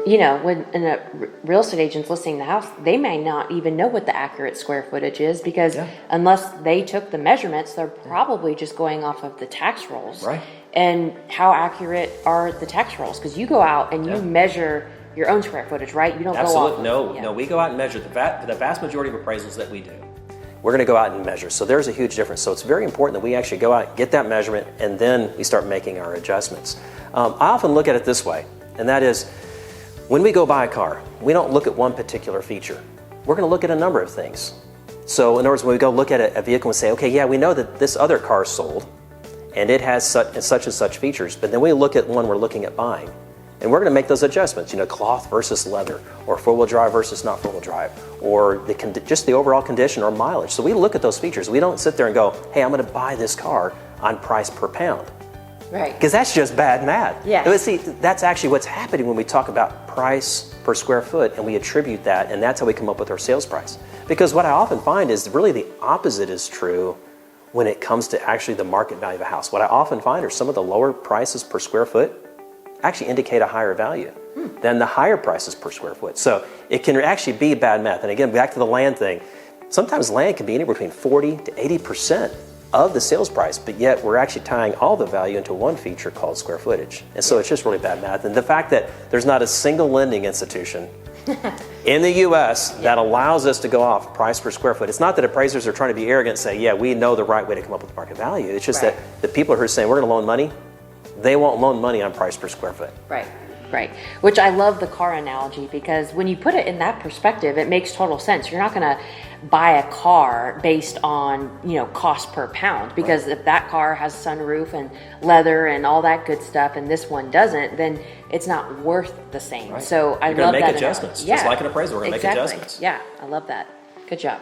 you know, when real estate agent's listing the house, they may not even know what the accurate square footage is because unless they took the measurements, they're probably just going off of the tax rolls. Right. And how accurate are the tax rolls? Because you go out and you measure your own square footage, right? You don't go off. No, we go out and measure the vast majority of appraisals that we do. We're going to go out and measure. So there's a huge difference. So it's very important that we actually go out, get that measurement, and then we start making our adjustments. I often look at it this way, and that is, when we go buy a car, we don't look at one particular feature. We're going to look at a number of things. So in other words, when we go look at a vehicle and say, okay, yeah, we know that this other car is sold, and it has such and such features, but then we look at one we're looking at buying, and we're going to make those adjustments, you know, cloth versus leather, or four-wheel drive versus not four-wheel drive, or just the overall condition or mileage. So we look at those features. We don't sit there and go, hey, I'm going to buy this car on price per pound. Right. Because that's just bad math. Yeah. But see, that's actually what's happening when we talk about price per square foot, and we attribute that, and that's how we come up with our sales price. Because what I often find is really the opposite is true when it comes to actually the market value of a house. What I often find are some of the lower prices per square foot actually indicate a higher value than the higher prices per square foot. So it can actually be bad math. And again, back to the land thing, sometimes land can be anywhere between 40 to 80% of the sales price, but yet we're actually tying all the value into one feature called square footage. And so it's just really bad math. And the fact that there's not a single lending institution in the US that allows us to go off price per square foot. It's not that appraisers are trying to be arrogant and say, yeah, we know the right way to come up with market value. It's just that the people who are saying we're going to loan money, they won't loan money on price per square foot. Right. Right. Which I love the car analogy, because when you put it in that perspective, it makes total sense. You're not going to buy a car based on, you know, cost per pound, because if that car has sunroof and leather and all that good stuff and this one doesn't, then it's not worth the same. So I love that. You're going to make adjustments. Just like an appraisal, we're going to make adjustments. Yeah, I love that. Good job.